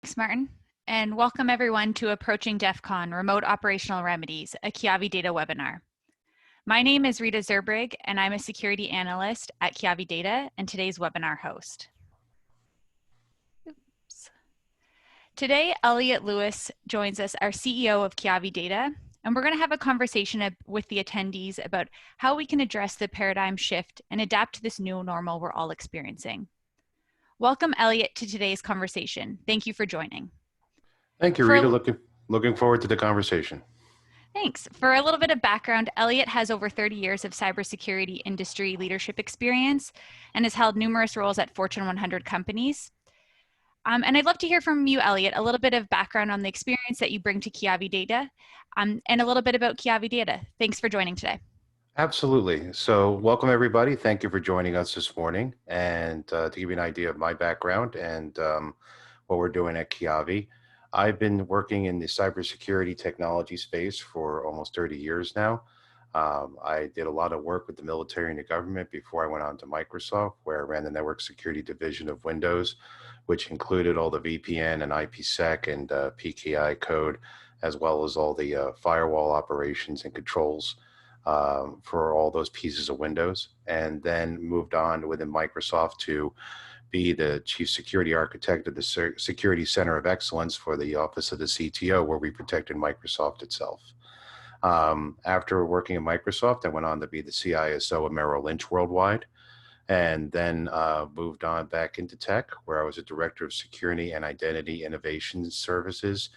Thanks, Martin, and welcome everyone to Approaching DEFCON Remote Operational Remedies, a Keyavi Data webinar. My name is Rita Zerbrig, and I'm a security analyst at Keyavi Data and today's webinar host. Oops. Today, Elliot Lewis joins us, our CEO of Keyavi Data, and we're going to have a conversation with the attendees about how we can address the paradigm shift and adapt to this new normal we're all experiencing. Welcome, Elliot, to today's conversation. Thank you for joining. Thank you, Rita. Looking forward to the conversation. Thanks. For a little bit of background, Elliot has over 30 years of cybersecurity industry leadership experience and has held numerous roles at Fortune 100 companies. And I'd love to hear from you, Elliot, a little bit of background on the experience that you bring to Keyavi Data and a little bit about Keyavi Data. Thanks for joining today. Absolutely. So welcome, everybody. Thank you for joining us this morning. And to give you an idea of my background and what we're doing at Keyavi, I've been working in the cybersecurity technology space for almost 30 years now. I did a lot of work with the military and the government before I went on to Microsoft, where I ran the network security division of Windows, which included all the VPN and IPsec and PKI code, as well as all the firewall operations and controls for all those pieces of Windows, and then moved on within Microsoft to be the chief security architect of the Security Center of Excellence for the Office of the CTO, where we protected Microsoft itself. After working at Microsoft, I went on to be the CISO of Merrill Lynch worldwide, and then moved on back into tech, where I was a director of security and identity innovation services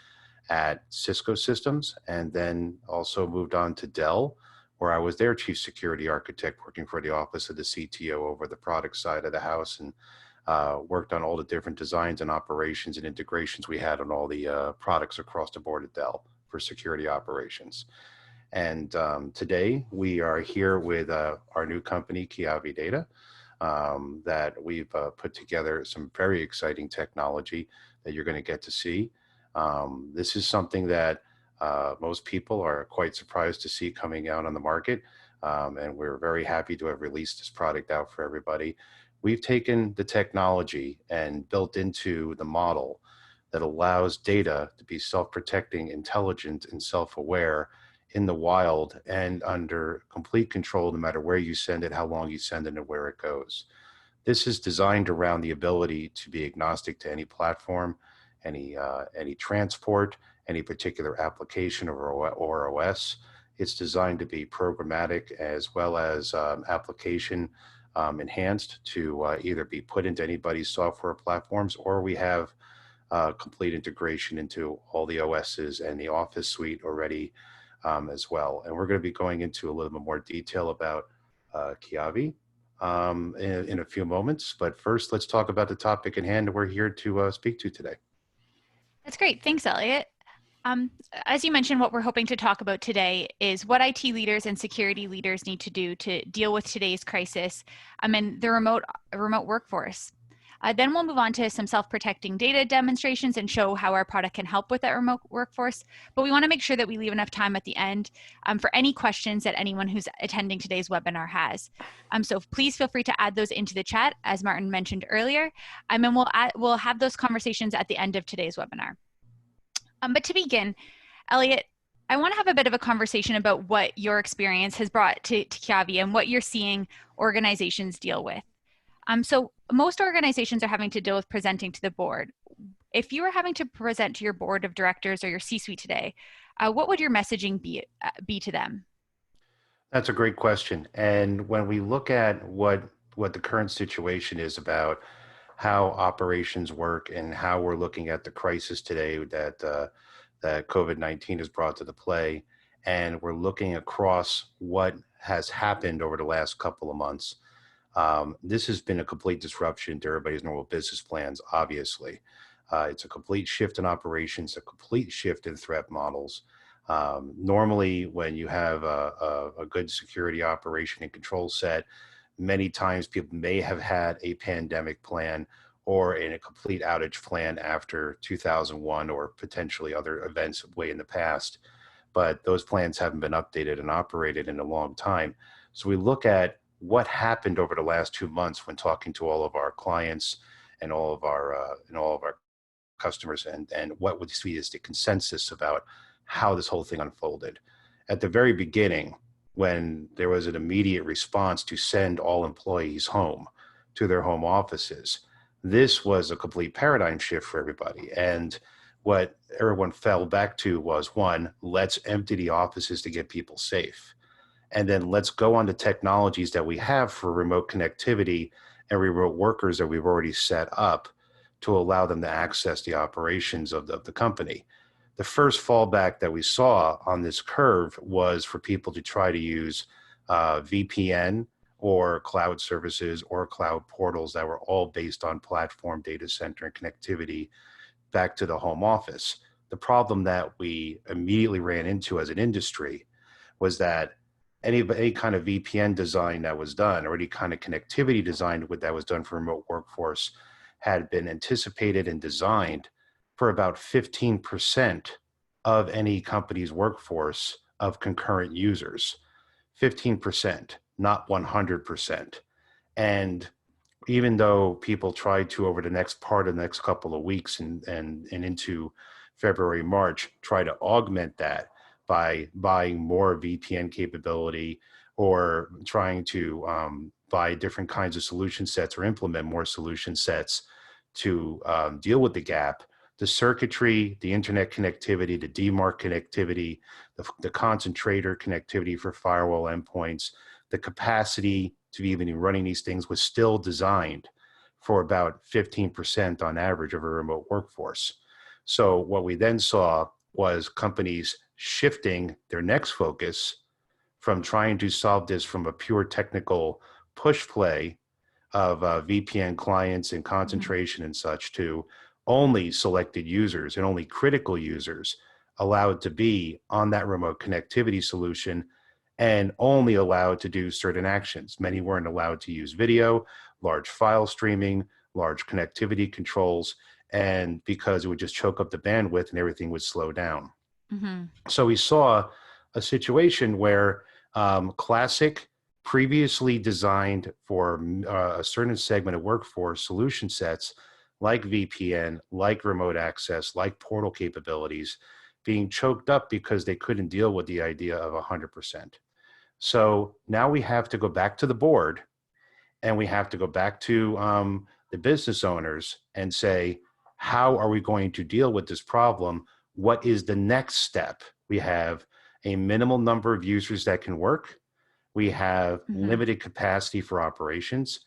at Cisco Systems, and then also moved on to Dell, where I was their chief security architect, working for the Office of the CTO over the product side of the house, and worked on all the different designs and operations and integrations we had on all the products across the board at Dell for security operations. And today we are here with our new company, Keyavi Data, that we've put together some very exciting technology that you're going to get to see. This is something that most people are quite surprised to see coming out on the market, and we're very happy to have released this product out for everybody. We've taken the technology and built into the model that allows data to be self-protecting, intelligent, and self-aware in the wild and under complete control, no matter where you send it, how long you send it, and where it goes. This is designed around the ability to be agnostic to any platform, any transport, any particular application or OS. It's designed to be programmatic as well as application enhanced to either be put into anybody's software platforms, or we have complete integration into all the OSs and the Office suite already as well. And we're going to be going into a little bit more detail about Keyavi in a few moments. But first, let's talk about the topic at hand we're here to speak to today. That's great. Thanks, Elliot. As you mentioned, what we're hoping to talk about today is what IT leaders and security leaders need to do to deal with today's crisis and the remote workforce. Then we'll move on to some self-protecting data demonstrations and show how our product can help with that remote workforce. But we want to make sure that we leave enough time at the end for any questions that anyone who's attending today's webinar has. So please feel free to add those into the chat, as Martin mentioned earlier, and we'll have those conversations at the end of today's webinar. But to begin, Elliot, I want to have a bit of a conversation about what your experience has brought to Keyavi and what you're seeing organizations deal with. So most organizations are having to deal with presenting to the board. If you were having to present to your board of directors or your C-suite today, what would your messaging be to them? That's a great question. And when we look at what the current situation is about how operations work and how we're looking at the crisis today that that COVID-19 has brought to the play, and we're looking across what has happened over the last couple of months, this has been a complete disruption to everybody's normal business plans, obviously. It's a complete shift in operations, a complete shift in threat models. Normally, when you have a good security operation and control set, many times people may have had a pandemic plan or in a complete outage plan after 2001 or potentially other events way in the past. But those plans haven't been updated and operated in a long time. So we look at what happened over the last 2 months when talking to all of our clients and all of our customers and what would be the consensus about how this whole thing unfolded. At the very beginning, when there was an immediate response to send all employees home to their home offices, this was a complete paradigm shift for everybody. And what everyone fell back to was, one, let's empty the offices to get people safe. And then let's go on to technologies that we have for remote connectivity and remote workers that we've already set up to allow them to access the operations of the company. The first fallback that we saw on this curve was for people to try to use VPN or cloud services or cloud portals that were all based on platform data center and connectivity back to the home office. The problem that we immediately ran into as an industry was that any kind of VPN design that was done or any kind of connectivity design that was done for remote workforce had been anticipated and designed for about 15% of any company's workforce of concurrent users. 15%, not 100%. And even though people tried to, over the next couple of weeks and into February, March, try to augment that by buying more VPN capability or trying to buy different kinds of solution sets or implement more solution sets to deal with the gap, the circuitry, the internet connectivity, the DMARC connectivity, the concentrator connectivity for firewall endpoints, the capacity to be even running these things was still designed for about 15% on average of a remote workforce. So what we then saw was companies shifting their next focus from trying to solve this from a pure technical push play of VPN clients and concentration and such to only selected users and only critical users allowed to be on that remote connectivity solution and only allowed to do certain actions. Many weren't allowed to use video, large file streaming, large connectivity controls, and because it would just choke up the bandwidth and everything would slow down. So we saw a situation where classic, previously designed for a certain segment of workforce solution sets like VPN, like remote access, like portal capabilities, being choked up because they couldn't deal with the idea of 100%. So now we have to go back to the board and we have to go back to the business owners and say, how are we going to deal with this problem? What is the next step? We have a minimal number of users that can work. We have limited capacity for operations.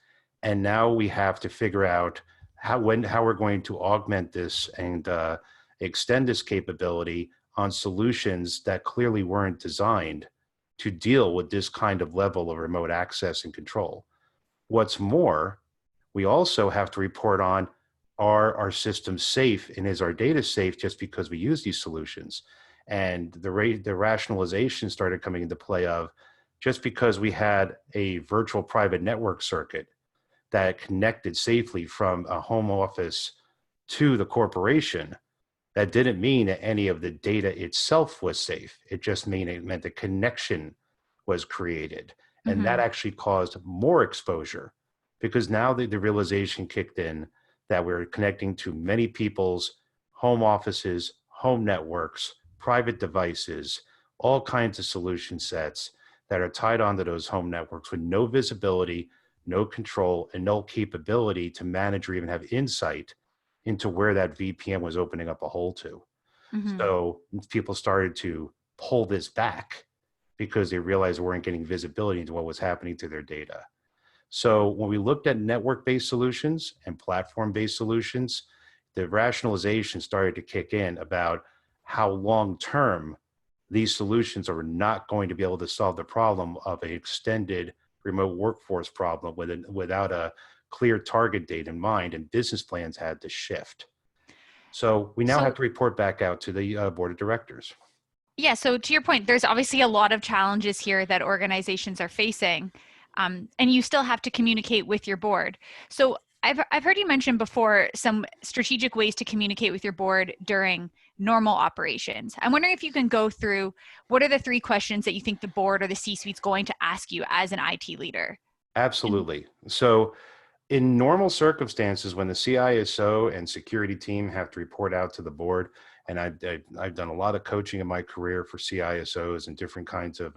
And now we have to figure out how we're going to augment this and extend this capability on solutions that clearly weren't designed to deal with this kind of level of remote access and control. What's more, we also have to report on, are our systems safe and is our data safe just because we use these solutions? And the rationalization started coming into play of, just because we had a virtual private network circuit that connected safely from a home office to the corporation, that didn't mean that any of the data itself was safe. It just meant the connection was created. And that actually caused more exposure because now the realization kicked in that we're connecting to many people's home offices, home networks, private devices, all kinds of solution sets that are tied onto those home networks with no visibility, no control, and no capability to manage or even have insight into where that VPN was opening up a hole to. So people started to pull this back because they realized they weren't getting visibility into what was happening to their data. So when we looked at network-based solutions and platform-based solutions, the rationalization started to kick in about how long-term these solutions are not going to be able to solve the problem of an extended remote workforce problem without a clear target date in mind, and business plans had to shift. So we now have to report back out to the board of directors. Yeah, so to your point, there's obviously a lot of challenges here that organizations are facing, and you still have to communicate with your board. So I've heard you mention before some strategic ways to communicate with your board during normal operations. I'm wondering if you can go through what are the 3 questions that you think the board or the C-suite is going to ask you as an IT leader? Absolutely. So In normal circumstances, when the CISO and security team have to report out to the board, and I've done a lot of coaching in my career for CISOs and different kinds of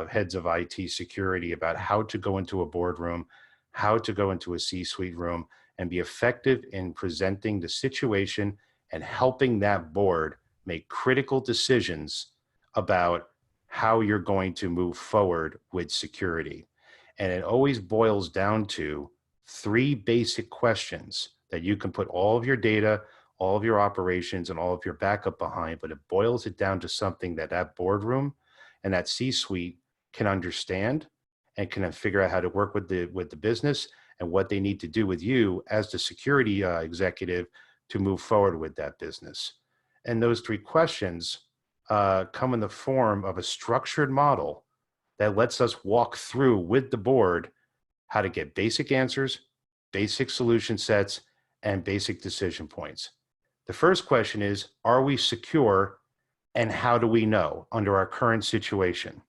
heads of IT security about how to go into a boardroom, how to go into a C-suite room, and be effective in presenting the situation and helping that board make critical decisions about how you're going to move forward with security. And it always boils down to three basic questions that you can put all of your data, all of your operations, and all of your backup behind, but it boils it down to something that that boardroom and that C-suite can understand and can figure out how to work with the business and what they need to do with you as the security executive to move forward with that business. And those three questions come in the form of a structured model that lets us walk through with the board how to get basic answers, basic solution sets, and basic decision points. The first question is, are we secure, and how do we know under our current situation?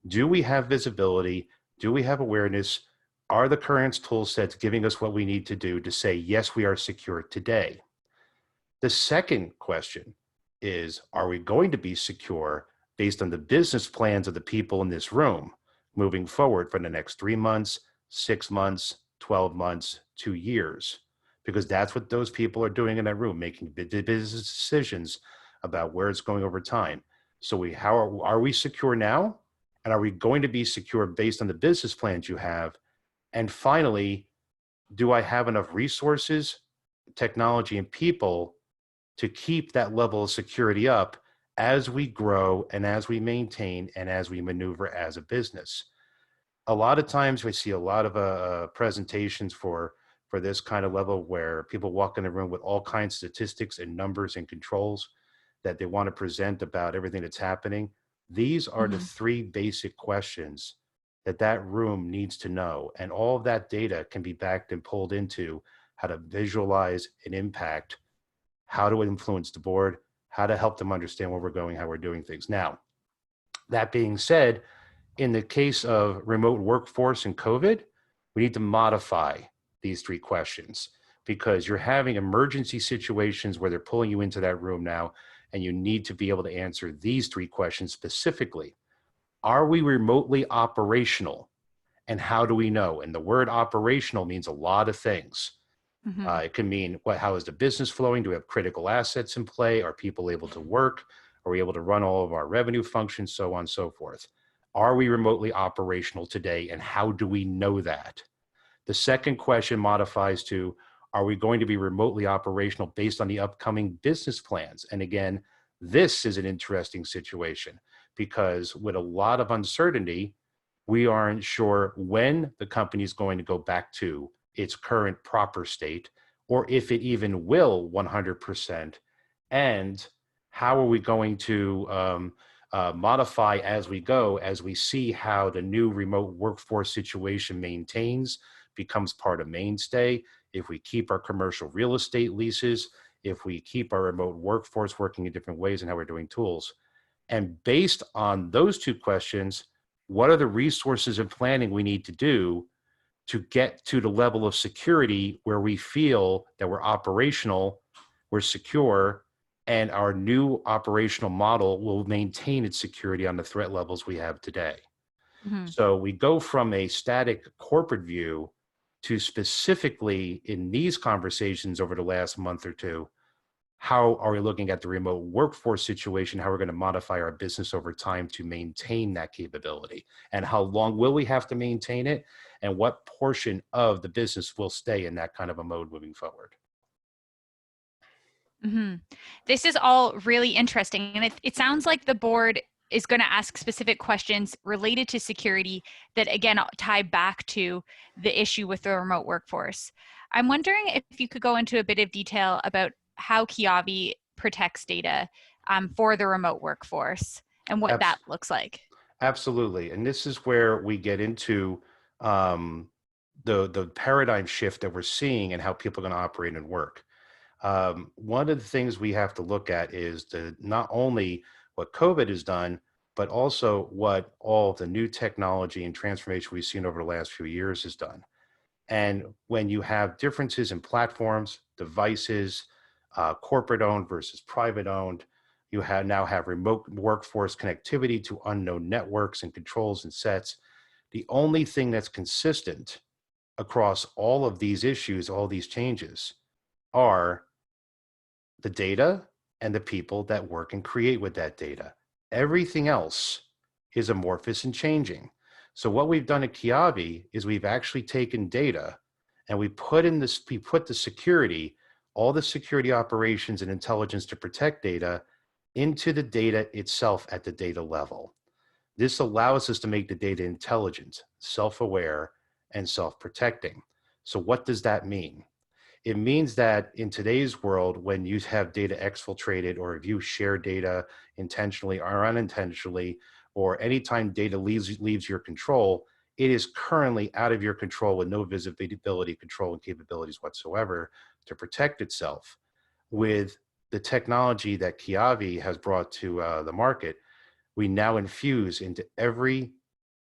Do we have visibility? Do we have awareness? Are the current tool sets giving us what we need to do to say, yes, we are secure today? The second question is, are we going to be secure based on the business plans of the people in this room moving forward for the next 3 months, 6 months, 12 months, 2 years? Because that's what those people are doing in that room, making business decisions about where it's going over time. So how are we secure now? And are we going to be secure based on the business plans you have? And finally, do I have enough resources, technology, and people to keep that level of security up as we grow and as we maintain and as we maneuver as a business? A lot of times we see a lot of presentations for this kind of level where people walk in the room with all kinds of statistics and numbers and controls that they want to present about everything that's happening. These are the three basic questions that that room needs to know. And all of that data can be backed and pulled into how to visualize and impact, how to influence the board, how to help them understand where we're going, how we're doing things. Now, that being said, in the case of remote workforce and COVID, we need to modify these three questions because you're having emergency situations where they're pulling you into that room now, and you need to be able to answer these three questions specifically. Are we remotely operational? And how do we know? And the word operational means a lot of things. It can mean how is the business flowing? Do we have critical assets in play? Are people able to work? Are we able to run all of our revenue functions? So on and so forth. Are we remotely operational today? And how do we know that? The second question modifies to, are we going to be remotely operational based on the upcoming business plans? And again, this is an interesting situation because with a lot of uncertainty, we aren't sure when the company is going to go back to its current proper state, or if it even will 100%. And how are we going to modify as we go, as we see how the new remote workforce situation maintains, becomes part of mainstay, if we keep our commercial real estate leases, if we keep our remote workforce working in different ways and how we're doing tools. And based on those two questions, what are the resources and planning we need to do to get to the level of security where we feel that we're operational, we're secure, and our new operational model will maintain its security on the threat levels we have today. So we go from a static corporate view to specifically in these conversations over the last month or two, how are we looking at the remote workforce situation, how we're going to modify our business over time to maintain that capability, and how long will we have to maintain it, and what portion of the business will stay in that kind of a mode moving forward. This is all really interesting. And it sounds like the board is going to ask specific questions related to security that, again, tie back to the issue with the remote workforce. I'm wondering if you could go into a bit of detail about how Keyavi protects data for the remote workforce and what that looks like. Absolutely. And this is where we get into the paradigm shift that we're seeing and how people are going to operate and work. One of the things we have to look at is not only what COVID has done, but also what all the new technology and transformation we've seen over the last few years has done. And when you have differences in platforms, devices, corporate owned versus private owned, you now have remote workforce connectivity to unknown networks and controls and sets. The only thing that's consistent across all of these issues, all these changes, are the data and the people that work and create with that data. Everything else is amorphous and changing. So what we've done at Keyavi is we've actually taken data and we put the security, all the security operations and intelligence to protect data into the data itself at the data level. This allows us to make the data intelligent, self-aware, and self-protecting. So what does that mean? It means that in today's world, when you have data exfiltrated, or if you share data intentionally or unintentionally, or anytime data leaves your control, it is currently out of your control with no visibility, control, and capabilities whatsoever to protect itself. With the technology that Keyavi has brought to the market, we now infuse into every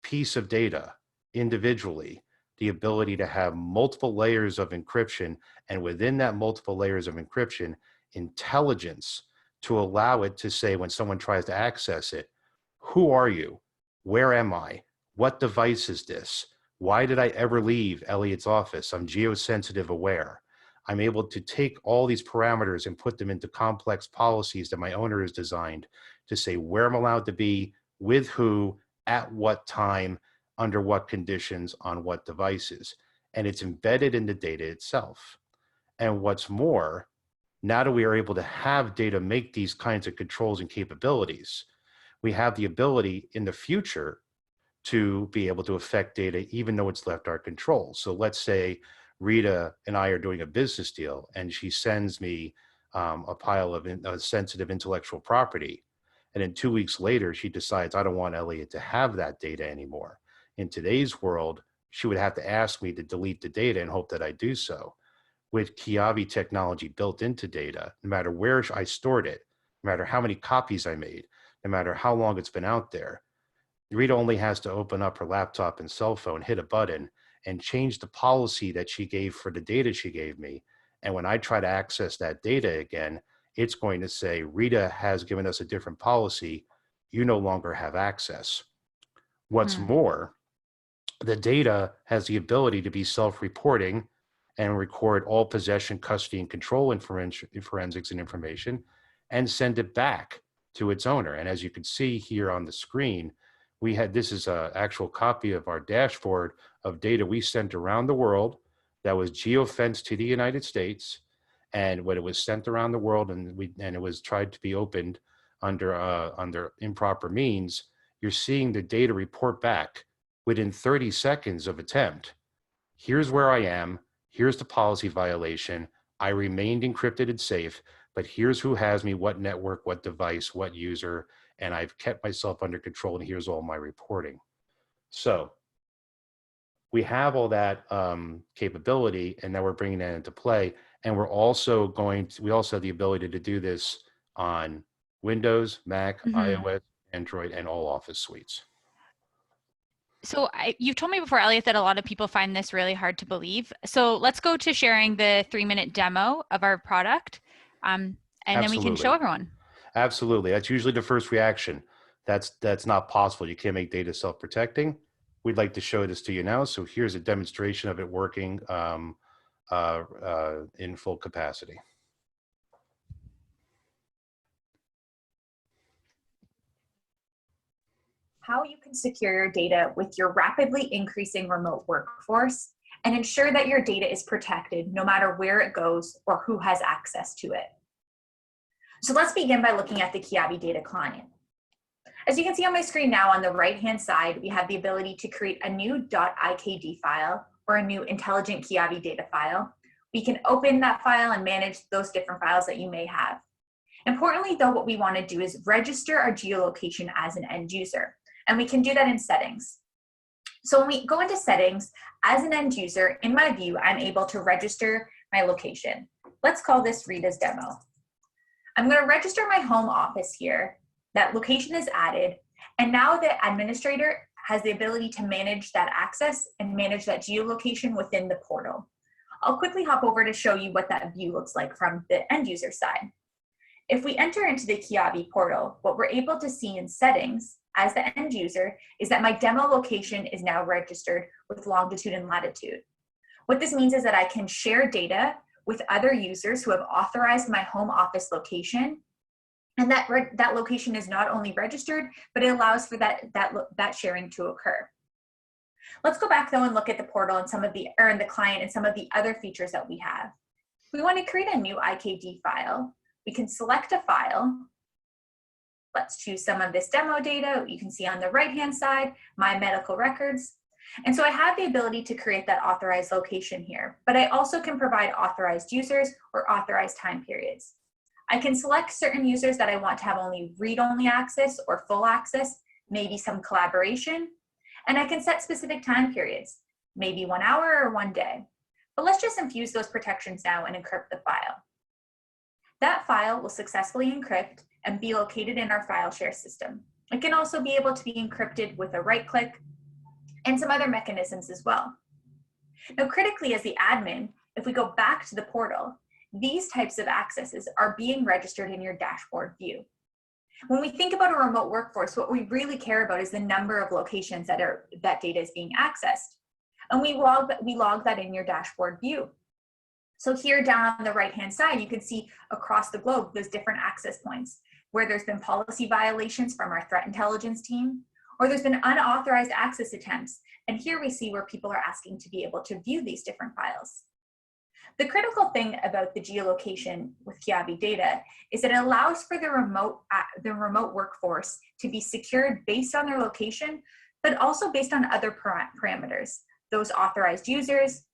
piece of data individually the ability to have multiple layers of encryption, and within that multiple layers of encryption, intelligence to allow it to say when someone tries to access it, who are you? Where am I? What device is this? Why did I ever leave Elliot's office? I'm geosensitive aware. I'm able to take all these parameters and put them into complex policies that my owner has designed to say where I'm allowed to be, with who, at what time, under what conditions, on what devices. And it's embedded in the data itself. And what's more, now that we are able to have data make these kinds of controls and capabilities, we have the ability in the future to be able to affect data even though it's left our control. So let's say Rita and I are doing a business deal and she sends me a pile of sensitive intellectual property. And then 2 weeks later, she decides, I don't want Elliot to have that data anymore. In today's world, she would have to ask me to delete the data and hope that I do so. With Keyavi technology built into data, no matter where I stored it, no matter how many copies I made, no matter how long it's been out there, Rita only has to open up her laptop and cell phone, hit a button, and change the policy that she gave for the data she gave me. And when I try to access that data again, it's going to say, Rita has given us a different policy. You no longer have access. What's more, the data has the ability to be self-reporting and record all possession, custody, and control forensics and information and send it back to its owner. And as you can see here on the screen, this is an actual copy of our dashboard of data we sent around the world that was geofenced to the United States. And when it was sent around the world and it was tried to be opened under improper means, you're seeing the data report back within 30 seconds of attempt. Here's where I am. Here's the policy violation. I remained encrypted and safe, but here's who has me, what network, what device, what user, and I've kept myself under control, and here's all my reporting. So we have all that capability, and now we're bringing that into play. And we also have the ability to do this on Windows, Mac, iOS, Android, and all Office suites. So you've told me before, Elliot, that a lot of people find this really hard to believe. So let's go to sharing the 3-minute demo of our product, and then we can show everyone. Absolutely. That's usually the first reaction. That's not possible. You can't make data self-protecting. We'd like to show this to you now. So here's a demonstration of it working in full capacity. How you can secure your data with your rapidly increasing remote workforce and ensure that your data is protected no matter where it goes or who has access to it. So let's begin by looking at the Keyavi data client. As you can see on my screen now, on the right-hand side, we have the ability to create a new .ikd file or a new intelligent Keyavi data file. We can open that file and manage those different files that you may have. Importantly, though, what we want to do is register our geolocation as an end user, and we can do that in settings. So when we go into settings, as an end user, in my view, I'm able to register my location. Let's call this Rita's demo. I'm going to register my home office here. That location is added, and now the administrator has the ability to manage that access and manage that geolocation within the portal. I'll quickly hop over to show you what that view looks like from the end user side. If we enter into the Keyavi portal, what we're able to see in settings as the end user is that my demo location is now registered with longitude and latitude. What this means is that I can share data with other users who have authorized my home office location, and that location is not only registered, but it allows for that sharing to occur. Let's go back though and look at the portal and the client and some of the other features that we have. We want to create a new IKD file. We can select a file. Let's choose some of this demo data. You can see on the right-hand side, my medical records. And so I have the ability to create that authorized location here, but I also can provide authorized users or authorized time periods. I can select certain users that I want to have only read-only access or full access, maybe some collaboration, and I can set specific time periods, maybe 1 hour or 1 day. But let's just infuse those protections now and encrypt the file. That file will successfully encrypt and be located in our file share system. It can also be able to be encrypted with a right click and some other mechanisms as well. Now, critically, as the admin, if we go back to the portal, these types of accesses are being registered in your dashboard view. When we think about a remote workforce, what we really care about is the number of locations that data is being accessed. And we log that in your dashboard view. So here down on the right-hand side, you can see across the globe, there's different access points where there's been policy violations from our threat intelligence team, or there's been unauthorized access attempts. And here we see where people are asking to be able to view these different files. The critical thing about the geolocation with Keyavi data is that it allows for the remote workforce to be secured based on their location, but also based on other parameters, those authorized users,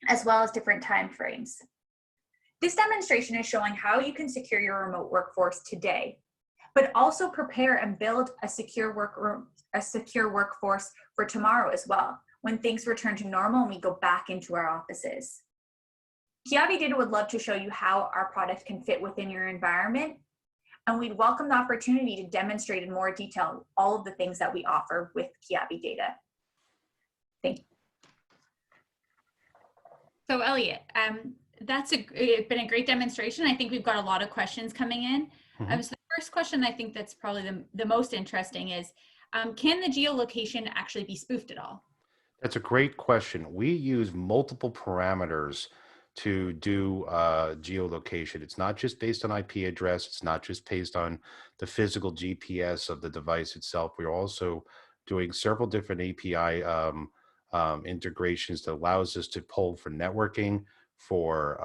as well as different time frames. This demonstration is showing how you can secure your remote workforce today, but also prepare and build a secure workforce for tomorrow as well, when things return to normal and we go back into our offices. Keyavi Data would love to show you how our product can fit within your environment, and we'd welcome the opportunity to demonstrate in more detail all of the things that we offer with Keyavi Data. Thank you. So Elliot, that's been a great demonstration. I think we've got a lot of questions coming in. Mm-hmm. So the first question I think that's probably the most interesting is, can the geolocation actually be spoofed at all? That's a great question. We use multiple parameters to do geolocation. It's not just based on IP address. It's not just based on the physical GPS of the device itself. We're also doing several different API integrations that allows us to pull for networking, for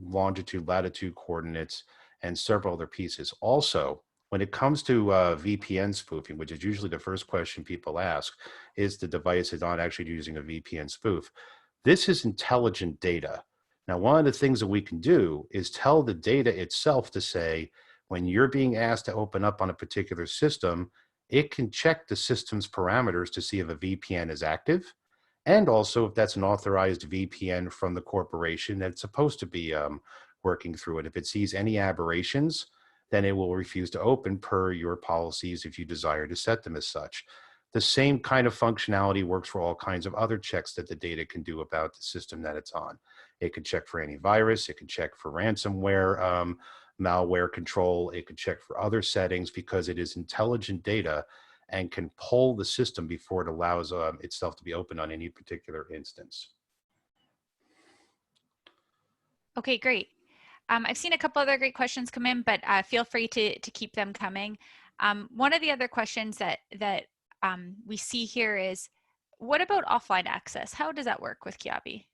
longitude, latitude coordinates, and several other pieces. Also, when it comes to VPN spoofing, which is usually the first question people ask, is the device is not actually using a VPN spoof? This is intelligent data. Now, one of the things that we can do is tell the data itself to say, when you're being asked to open up on a particular system, it can check the system's parameters to see if a VPN is active, and also if that's an authorized VPN from the corporation that's supposed to be working through it. If it sees any aberrations, then it will refuse to open per your policies if you desire to set them as such. The same kind of functionality works for all kinds of other checks that the data can do about the system that it's on. It can check for antivirus, it can check for ransomware, malware control, it can check for other settings because it is intelligent data and can pull the system before it allows itself to be open on any particular instance. Okay, great. I've seen a couple other great questions come in, but feel free to keep them coming. One of the other questions that we see here is, what about offline access? How does that work with Keyavi?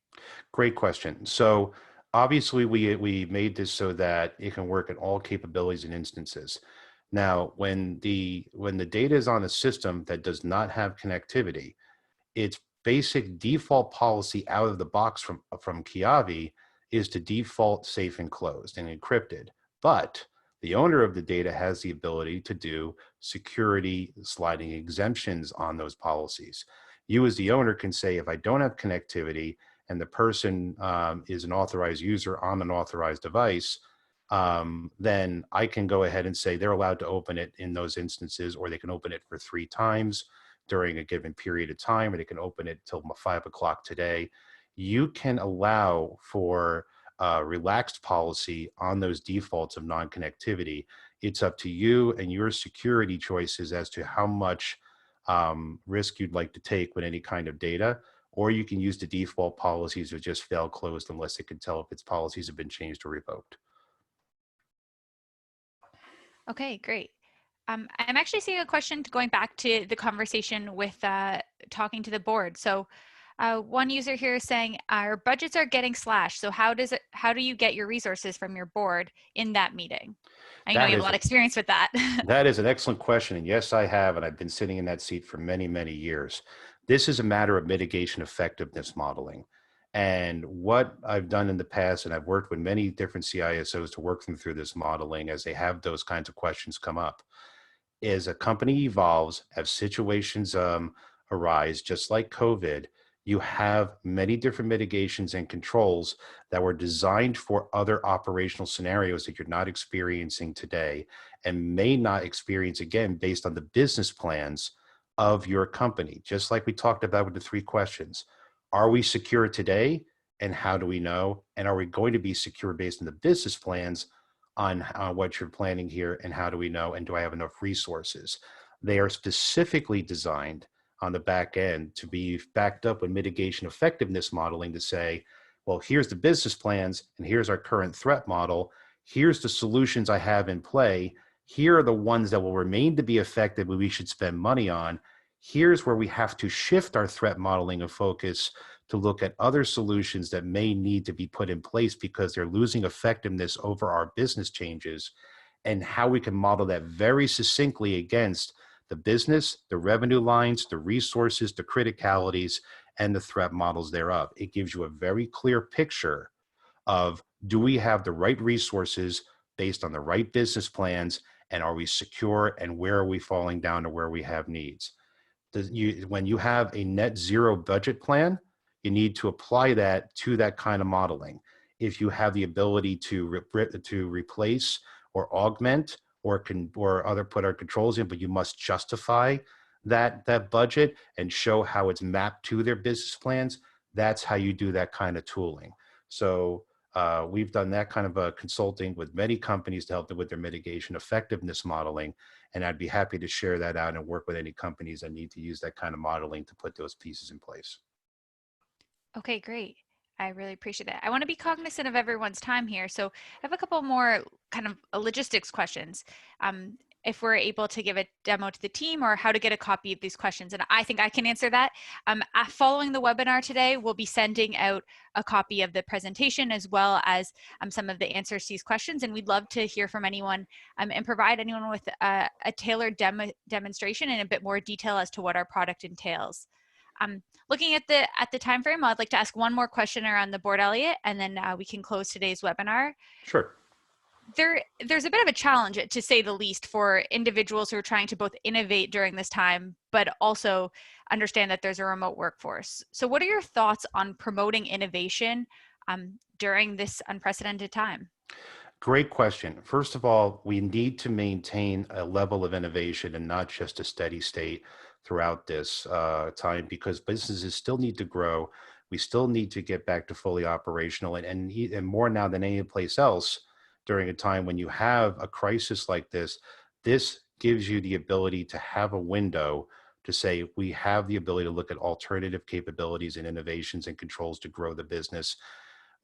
Great question. So obviously we made this so that it can work in all capabilities and instances. Now, when the data is on a system that does not have connectivity, its basic default policy out of the box from Keyavi is to default safe and closed and encrypted. But the owner of the data has the ability to do security sliding exemptions on those policies. You as the owner can say, if I don't have connectivity and the person is an authorized user on an authorized device, then I can go ahead and say they're allowed to open it in those instances, or they can open it for 3 times. during a given period of time, or they can open it till 5 o'clock today. You can allow for relaxed policy on those defaults of non-connectivity. It's up to you and your security choices as to how much risk you'd like to take with any kind of data, or you can use the default policies of just fail closed unless it can tell if its policies have been changed or revoked. Okay, great. I'm actually seeing a question going back to the conversation with talking to the board. So one user here is saying our budgets are getting slashed. So how do you get your resources from your board in that meeting? I know you That have a is lot of experience with that. That is an excellent question. And yes, I have. And I've been sitting in that seat for many, many years. This is a matter of mitigation effectiveness modeling. And what I've done in the past, and I've worked with many different CISOs to work them through this modeling as they have those kinds of questions come up, is a company evolves, as situations arise, just like COVID, you have many different mitigations and controls that were designed for other operational scenarios that you're not experiencing today and may not experience again based on the business plans of your company. Just like we talked about with the 3 questions. Are we secure today? And how do we know? And are we going to be secure based on the business plans on what you're planning here, and how do we know, and do I have enough resources? They are specifically designed on the back end to be backed up with mitigation effectiveness modeling to say, well, here's the business plans and here's our current threat model. Here's the solutions I have in play. Here are the ones that will remain to be effective, but we should spend money on. Here's where we have to shift our threat modeling and focus to look at other solutions that may need to be put in place because they're losing effectiveness over our business changes, and how we can model that very succinctly against the business, the revenue lines, the resources, the criticalities, and the threat models thereof. It gives you a very clear picture of, do we have the right resources based on the right business plans, and are we secure, and where are we falling down to where we have needs? When you have a net zero budget plan, you need to apply that to that kind of modeling. If you have the ability to replace or augment or put our controls in, but you must justify that budget and show how it's mapped to their business plans, that's how you do that kind of tooling. So we've done that kind of consulting with many companies to help them with their mitigation effectiveness modeling. And I'd be happy to share that out and work with any companies that need to use that kind of modeling to put those pieces in place. Okay, great. I really appreciate that. I want to be cognizant of everyone's time here. So I have a couple more kind of logistics questions. If we're able to give a demo to the team, or how to get a copy of these questions. And I think I can answer that. Following the webinar today, we'll be sending out a copy of the presentation as well as some of the answers to these questions. And we'd love to hear from anyone and provide anyone with a tailored demonstration and a bit more detail as to what our product entails. Looking at the time frame, I'd like to ask one more question around the board, Elliot, and then we can close today's webinar. Sure. There's a bit of a challenge, to say the least, for individuals who are trying to both innovate during this time, but also understand that there's a remote workforce. So what are your thoughts on promoting innovation during this unprecedented time? Great question. First of all, we need to maintain a level of innovation and not just a steady state throughout this time, because businesses still need to grow. We still need to get back to fully operational, and more now than any place else during a time when you have a crisis like this. This gives you the ability to have a window to say, we have the ability to look at alternative capabilities and innovations and controls to grow the business.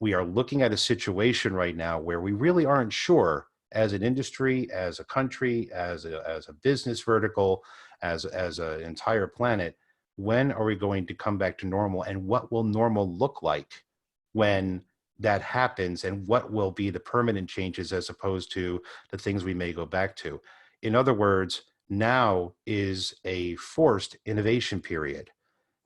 We are looking at a situation right now where we really aren't sure, as an industry, as a country, as a business vertical, as an entire planet, when are we going to come back to normal, and what will normal look like when that happens, and what will be the permanent changes as opposed to the things we may go back to. In other words, now is a forced innovation period.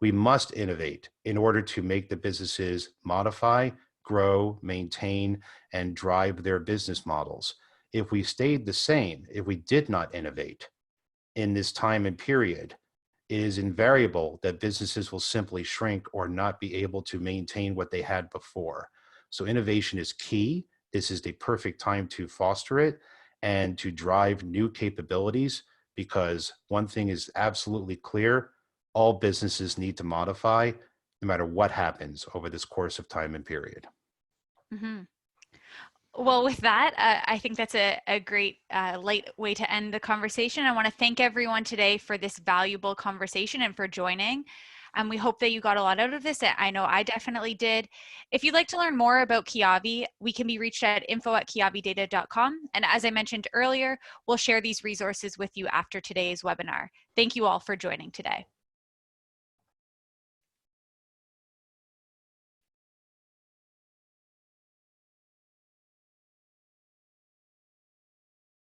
We must innovate in order to make the businesses modify, grow, maintain, and drive their business models. If we stayed the same, if we did not innovate in this time and period, it is invariable that businesses will simply shrink or not be able to maintain what they had before. So innovation is key. This is the perfect time to foster it and to drive new capabilities, because one thing is absolutely clear: all businesses need to modify no matter what happens over this course of time and period. Mm-hmm. Well, with that, I think that's a great light way to end the conversation. I want to thank everyone today for this valuable conversation and for joining. And we hope that you got a lot out of this. I know I definitely did. If you'd like to learn more about Keyavi, we can be reached at info@keyavidata.com. And as I mentioned earlier, we'll share these resources with you after today's webinar. Thank you all for joining today.